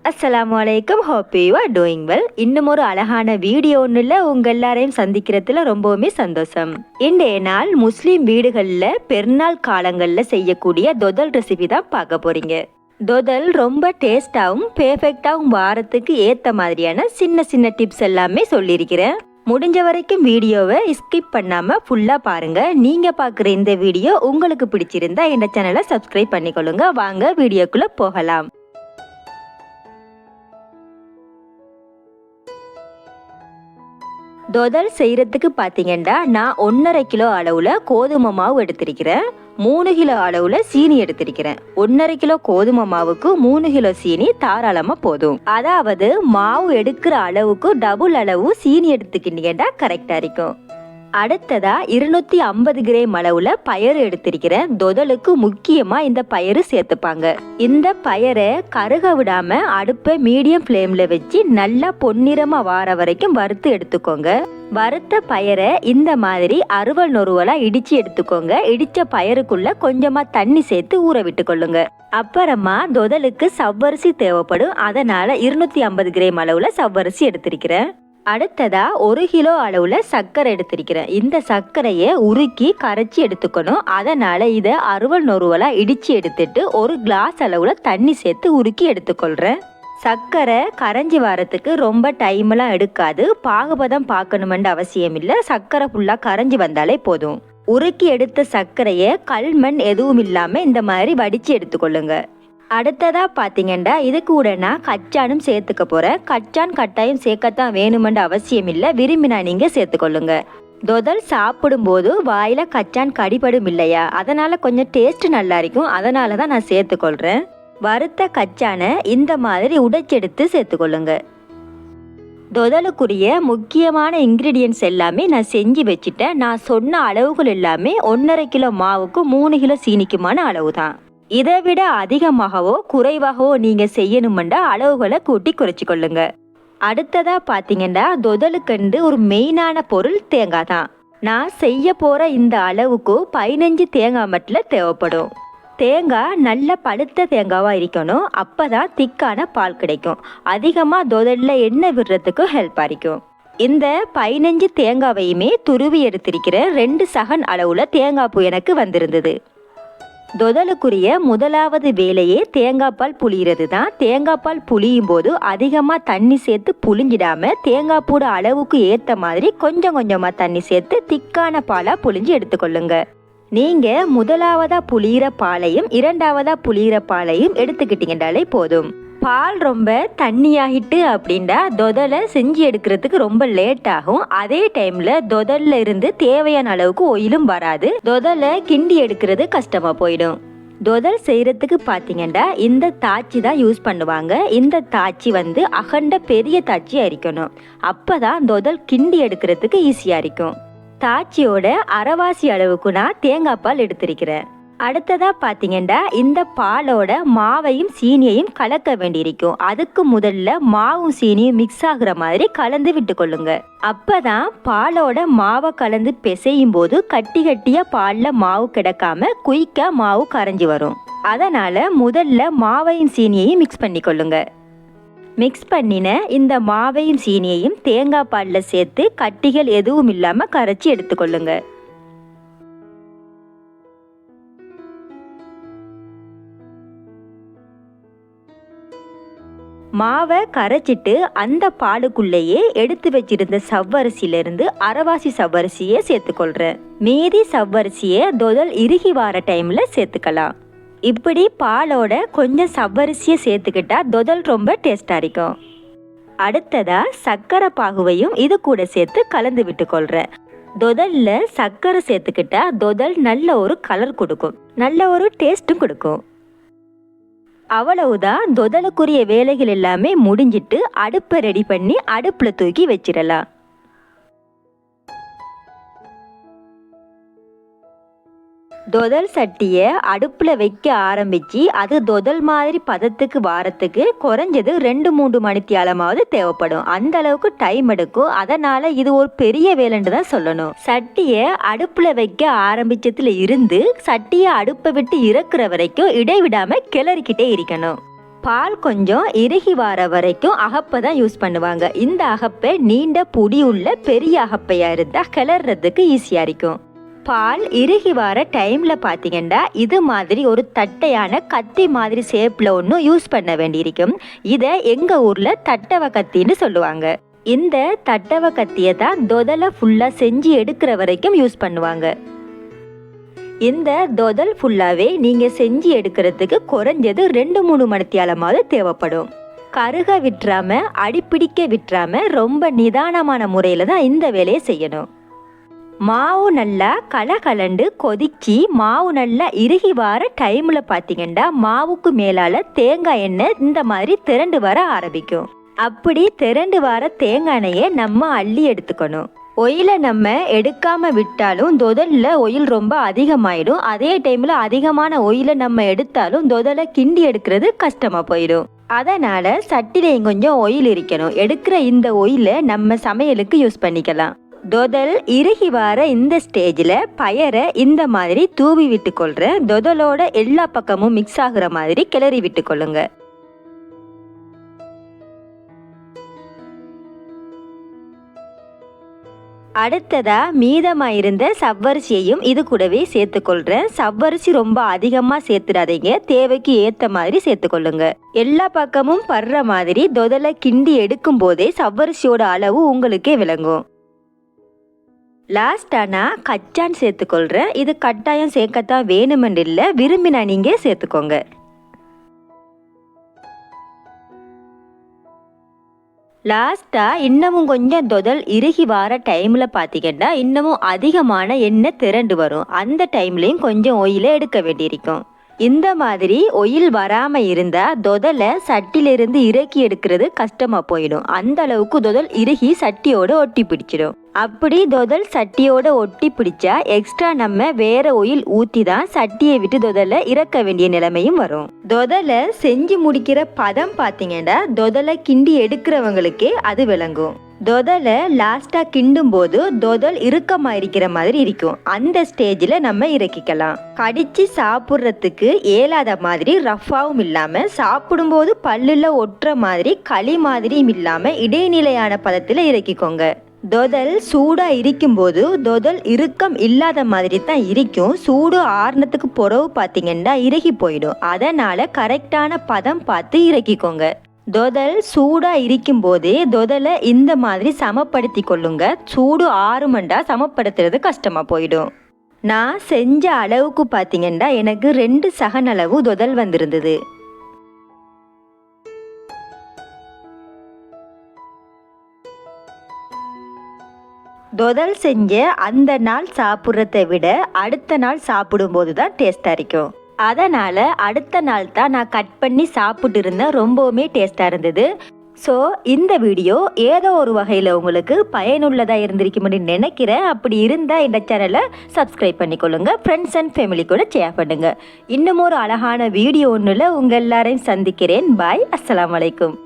அஸ்ஸலாமு அலைக்கும். Hope you are doing well. இன்னும் ஒரு அழகான வீடியோ ஒன்றுல உங்க எல்லாரையும் சந்திக்கிறதுல ரொம்பவுமே சந்தோஷம். இன்றைய நாள் முஸ்லீம் வீடுகளில் பெருநாள் காலங்களில் செய்யக்கூடிய தொதல் ரெசிபி தான் பார்க்க போறீங்க. தொதல் ரொம்ப டேஸ்டாகவும் பெர்ஃபெக்டாகவும் வாரத்துக்கு ஏற்ற மாதிரியான சின்ன சின்ன டிப்ஸ் எல்லாமே சொல்லியிருக்கிறேன். முடிஞ்ச வரைக்கும் வீடியோவை ஸ்கிப் பண்ணாம ஃபுல்லா பாருங்க. நீங்க பார்க்குற இந்த வீடியோ உங்களுக்கு பிடிச்சிருந்தா இந்த சேனலை சப்ஸ்கிரைப் பண்ணிக்கொள்ளுங்க. வாங்க வீடியோக்குள்ள போகலாம். தொதல் செய்கிறதுக்கு பார்த்தீங்கன்னா நான் 1.5 கிலோ அளவில் கோதுமை மாவு எடுத்திருக்கிறேன். 3 கிலோ அளவில் சீனி எடுத்திருக்கிறேன். 1.5 கிலோ கோதுமை மாவுக்கு 3 கிலோ சீனி தாராளமாக போதும். அதாவது மாவு எடுக்கிற அளவுக்கு டபுள் அளவு சீனி எடுத்துக்கிட்டீங்கன்னா கரெக்டாக இருக்கும். அடுத்ததா 250 கிராம் அளவுல பயறு எடுத்திருக்கிறேன். தொதலுக்கு முக்கியமா இந்த பயறு சேர்த்துப்பாங்க. இந்த பயரை கருக விடாம அடுப்பை மீடியம் ஃப்ளேம்ல வச்சு நல்லா பொன்னிறமா வார வரைக்கும் வறுத்து எடுத்துக்கோங்க. வறுத்த பயரை இந்த மாதிரி அறுவல் நொறுவலா இடிச்சு எடுத்துக்கோங்க. இடிச்ச பயருக்குள்ள கொஞ்சமா தண்ணி சேர்த்து ஊற விட்டு கொள்ளுங்க. அப்புறமா தொதலுக்கு சவ்வரிசி தேவைப்படும். அதனால 250 கிராம் அளவுல சவ்வரிசி எடுத்திருக்கிறேன். அடுத்ததா 1 கிலோ அளவுல சர்க்கரை எடுத்திருக்கிறேன். இந்த சர்க்கரையை உருக்கி கரைச்சி எடுத்துக்கணும். அதனால இதை அறுவல் நொறுவலா இடிச்சு எடுத்துட்டு 1 கிளாஸ் அளவுல தண்ணி சேர்த்து உருக்கி எடுத்துக்கொள்றேன். சர்க்கரை கரைஞ்சி வரத்துக்கு ரொம்ப டைம்லாம் எடுக்காது. பாகுபதம் பார்க்கணுமென்ற அவசியம் இல்லை. சர்க்கரை ஃபுல்லா கரைஞ்சி வந்தாலே போதும். உருக்கி எடுத்த சர்க்கரையை கல்மண் எதுவும் இல்லாம இந்த மாதிரி வடிச்சு எடுத்துக்கொள்ளுங்க. அடுத்ததா பார்த்தீங்கன்னா இது கூட நான் கச்சானும் சேர்த்துக்க போகிறேன். கச்சான் கட்டாயம் சேர்க்கத்தான் வேணுமென்ற அவசியம் இல்லை. விரும்பினா நீங்கள் சேர்த்துக்கொள்ளுங்க. தொதல் சாப்பிடும்போது வாயில் கச்சான் கடிபடும் இல்லையா, அதனால் கொஞ்சம் டேஸ்ட் நல்லா இருக்கும். அதனால தான் நான் சேர்த்துக்கொள்கிறேன். வறுத்த கச்சானை இந்த மாதிரி உடைச்செடுத்து சேர்த்துக்கொள்ளுங்க. தொதலுக்குரிய முக்கியமான இன்க்ரீடியன்ட்ஸ் எல்லாமே நான் செஞ்சு வச்சுட்டேன். நான் சொன்ன அளவுகள் எல்லாமே 1.5 கிலோ மாவுக்கு 3 கிலோ சீனிக்குமான அளவு தான். இதை விட அதிகமாகவோ குறைவாகவோ நீங்கள் செய்யணுமெண்டா அளவுகளை கூட்டி குறைச்சி கொள்ளுங்க. அடுத்ததாக பார்த்தீங்கன்னா தொதலுக்கண்டு ஒரு மெயினான பொருள் தேங்காய் தான். நான் செய்ய போகிற இந்த அளவுக்கு 15 தேங்காய் மட்டும் தேவைப்படும். தேங்காய் நல்ல பழுத்த தேங்காவாக இருக்கணும். அப்போ தான் திக்கான பால் கிடைக்கும். அதிகமாக தொதலில் எண்ணெய் விடுறதுக்கு ஹெல்ப்பாக இருக்கும். இந்த 15 தேங்காவையுமே துருவி எடுத்திருக்கிற 2 சகன் அளவில் தேங்காய் பூ எனக்கு வந்திருந்தது. தொதலுக்குரிய முதலாவது வேலையே தேங்காய் பால் புளிகிறது தான். தேங்காய் பால் புளியும் போது அதிகமாக தண்ணி சேர்த்து புளிஞ்சிடாம தேங்காய் பூட அளவுக்கு ஏற்ற மாதிரி கொஞ்சம் கொஞ்சமாக தண்ணி சேர்த்து திக்கான பாலாக புளிஞ்சு எடுத்துக்கொள்ளுங்க. நீங்கள் முதலாவதா புளியிற பாலையும் 2ஆவதா புளியிற பாலையும் எடுத்துக்கிட்டீங்கன்னாலே போதும். பால் ரொம்ப தண்ணியாகிட்டு அப்படின்னா தொதலை செஞ்சு எடுக்கிறதுக்கு ரொம்ப லேட் ஆகும். அதே டைமில் தொதல்ல இருந்து தேவையான அளவுக்கு ஒயிலும் வராது. தொதலை கிண்டி எடுக்கிறது கஷ்டமாக போயிடும். தொதல் செய்கிறதுக்கு பார்த்தீங்கன்னா இந்த தாச்சி தான் யூஸ் பண்ணுவாங்க. இந்த தாச்சி அகண்ட பெரிய தாச்சியாக இருக்கணும். அப்போ தான் தொதல் கிண்டி எடுக்கிறதுக்கு ஈஸியாக இருக்கும். தாச்சியோட அரைவாசி அளவுக்கு நான் தேங்காய் பால் எடுத்திருக்கிறேன். அடுத்ததாக பார்த்தீங்கன்னா இந்த பாலோட மாவையும் சீனியையும் கலக்க வேண்டியிருக்கும். அதுக்கு முதல்ல மாவும் சீனியும் மிக்ஸ் ஆகுற மாதிரி கலந்து விட்டு கொள்ளுங்க. அப்பதான் பாலோட மாவை கலந்து பிசையும் போது கட்டி கட்டியா பாலில் மாவு கிடக்காம குயிக்கா மாவு கரைஞ்சி வரும். அதனால முதல்ல மாவையும் சீனியையும் மிக்ஸ் பண்ணி கொள்ளுங்க. மிக்ஸ் பண்ணின இந்த மாவையும் சீனியையும் தேங்காய் பாலில் சேர்த்து கட்டிகள் எதுவும் இல்லாமல் கரைச்சி எடுத்துக்கொள்ளுங்க. மாவை கரைச்சிட்டு அந்த பாலுக்குள்ளேயே எடுத்து வச்சிருந்த சவ்வரிசியிலிருந்து அரைவாசி சவ்வரிசியை சேர்த்துக்கொள்கிறேன். மீதி சவ்வரிசியை தொதல் இறுகி வார டைமில் சேர்த்துக்கலாம். இப்படி பாலோட கொஞ்சம் சவ்வரிசியை சேர்த்துக்கிட்டா தொதல் ரொம்ப டேஸ்டாக இருக்கும். அடுத்ததாக சர்க்கரை பாகுவையும் இது கூட சேர்த்து கலந்து விட்டு கொள்கிறேன். தொதலில் சர்க்கரை சேர்த்துக்கிட்டா தொதல் நல்ல ஒரு கலர் கொடுக்கும், நல்ல ஒரு டேஸ்ட்டும் கொடுக்கும். அவ்வளவுதான். தொதலுக்குரிய வேலைகள் எல்லாமே முடிஞ்சிட்டு அடுப்பை ரெடி பண்ணி அடுப்பில் தூக்கி வச்சிடலாம். தொதல் சட்டியை அடுப்பில் வைக்க ஆரம்பித்து அது தொதல் மாதிரி பதத்துக்கு வாரத்துக்கு குறைஞ்சது 2-3 மணித்தியாலமாவது தேவைப்படும். அந்த அளவுக்கு டைம் எடுக்கும். அதனால் இது ஒரு பெரிய வேலைன்னு தான் சொல்லணும். சட்டியை அடுப்பில் வைக்க ஆரம்பித்ததுல இருந்து சட்டியை அடுப்பை விட்டு இறக்குற வரைக்கும் இடைவிடாமல் கிளறிக்கிட்டே இருக்கணும். பால் கொஞ்சம் இறுகி வர வரைக்கும் அகப்பை தான் யூஸ் பண்ணுவாங்க. இந்த அகப்பை நீண்ட புடி உள்ள பெரிய அகப்பையா இருந்தா கிளறதுக்கு ஈஸியா இருக்கும். பால் இறுகி வர டைம்ல பாத்தீங்கன்னா இது மாதிரி ஒரு தட்டையான கத்தி மாதிரி ஷேப்ல ஒன்று யூஸ் பண்ண வேண்டியிருக்கும். இதை எங்க ஊர்ல தட்டவ கத்தின்னு சொல்லுவாங்க. இந்த தட்டவ கத்தியை தான் தொதலை ஃபுல்லா செஞ்சு எடுக்கிற வரைக்கும் யூஸ் பண்ணுவாங்க. இந்த தொதல் ஃபுல்லாவே நீங்க செஞ்சு எடுக்கிறதுக்கு குறைஞ்சது 2-3 மணித்தியாலமாவது தேவைப்படும். கருக விட்டுறாம அடிப்பிடிக்க விட்டுறாம ரொம்ப நிதானமான முறையில தான் இந்த வேலையை செய்யணும். மாவு நல்லா கலகலண்டு கொதிச்சு மாவு நல்லா இறுகி வர டைம்ல பாத்தீங்கன்னா மாவுக்கு மேலால தேங்காய் எண்ணெய் இந்த மாதிரி திரண்டு வர ஆரம்பிக்கும். அப்படி திரண்டு வர தேங்காய் எண்ணெயை நம்ம அள்ளி எடுத்துக்கணும். ஒயிலை நம்ம எடுக்காம விட்டாலும் தொதல்ல ஒயில் ரொம்ப அதிகமாயிடும். அதே டைம்ல அதிகமான ஒயிலை நம்ம எடுத்தாலும் தொதலை கிண்டி எடுக்கிறது கஷ்டமா போயிடும். அதனால சட்டிலையும் கொஞ்சம் ஒயில் இருக்கணும். எடுக்கிற இந்த ஒயிலை நம்ம சமையலுக்கு யூஸ் பண்ணிக்கலாம். தொதல் இறுகி வர இந்த ஸ்டேஜில் பயரை இந்த மாதிரி தூவி விட்டு கொள்ற தொதலோட எல்லா பக்கமும் மிக்ஸ் ஆகுற மாதிரி கிளறி விட்டு கொள்ளுங்க. அடுத்ததா மீதமாயிருந்த சவ்வரிசியையும் இது கூடவே சேர்த்துக்கொள்றேன். சவ்வரிசி ரொம்ப அதிகமா சேர்த்துடாதீங்க, தேவைக்கு ஏத்த மாதிரி சேர்த்துக்கொள்ளுங்க. எல்லா பக்கமும் படுற மாதிரி தொதலை கிண்டி எடுக்கும் போதே சவ்வரிசியோட அளவு உங்களுக்கே விளங்கும். லாஸ்டா நான் கச்சான் சேர்த்துக்கொள்றேன். இது கட்டாயம் சேர்க்கத்தான் வேணுமென்று இல்லை, விரும்பினா நீங்க சேர்த்துக்கோங்க. லாஸ்டா இன்னமும் கொஞ்சம் தொதல் இறுகி வர டைம்ல பாத்தீங்கன்னா இன்னமும் அதிகமான எண்ணெய் திரண்டு வரும். அந்த டைம்லயும் கொஞ்சம் ஒயில எடுக்க வேண்டியிருக்கும். இந்த மாதிரி ஒயில் வராம இருந்தா தொதலை சட்டிலிருந்து இறக்கி எடுக்கிறது கஷ்டமா போயிடும். அந்த அளவுக்கு தொதல் இறுகி சட்டியோட ஒட்டி பிடிச்சிடும். அப்படி தொதல் சட்டியோட ஒட்டி பிடிச்சா எக்ஸ்ட்ரா நம்ம வேற ஒயில் ஊத்தி தான் சட்டியை விட்டு தொதலை இறக்க வேண்டிய நிலைமையும் வரும். தொதலை செஞ்சு முடிக்கிற பதம் பாத்தீங்கன்னா தொதலை கிண்டி எடுக்கிறவங்களுக்கே அது விளங்கும். தொதலை லாஸ்டா கிண்டும் போது தொதல் இறுக்கமா இருக்கிற மாதிரி இருக்கும். அந்த ஸ்டேஜில் நம்ம இறக்கிக்கலாம். கடிச்சு சாப்பிட்றதுக்கு ஏலாத மாதிரி ரஃபாவும் இல்லாம சாப்பிடும்போது பல்லுல ஒட்டுற மாதிரி களி மாதிரியும் இல்லாம இடைநிலையான பதத்துல இறக்கிக்கோங்க. தொதல் சூடா இருக்கும் போது தொதல் இறுக்கம் இல்லாத மாதிரி தான் இருக்கும். சூடு ஆறுனத்துக்கு பிறகு பாத்தீங்கன்னா இறுகி போயிடும். அதனால கரெக்டான பதம் பார்த்து இறக்கிக்கோங்க. தொதல் சூடா இருக்கும் போதே தொதலை இந்த மாதிரி சமப்படுத்தி கொள்ளுங்க. சூடு ஆறுமண்டா சமப்படுத்துறது கஷ்டமா போயிடும். நான் செஞ்ச அளவுக்கு பாத்தீங்கன்னா எனக்கு 2 சகன் அளவு தொதல் வந்திருந்தது. தொதல் செஞ்ச அந்த நாள் சாப்பிட்றதை விட அடுத்த நாள் சாப்பிடும்போது தான் டேஸ்டா இருக்கும். அதனால அடுத்த நாள் தான் நான் கட் பண்ணி சாப்பிட்டு இருந்தேன். ரொம்பவுமே டேஸ்டா இருந்தது. ஸோ இந்த வீடியோ ஏதோ ஒரு வகையில் உங்களுக்கு பயனுள்ளதாக இருந்திருக்கும்னு நினைக்கிறேன். அப்படி இருந்தால் இந்த சேனலை சப்ஸ்கிரைப் பண்ணிக்கொள்ளுங்க. ஃப்ரெண்ட்ஸ் அண்ட் ஃபேமிலி கூட ஷேர் பண்ணுங்க. இன்னும் ஒரு அழகான வீடியோ ஒன்றில் உங்கள் எல்லாரையும் சந்திக்கிறேன். பாய். அஸ்ஸலாமு அலைக்கும்.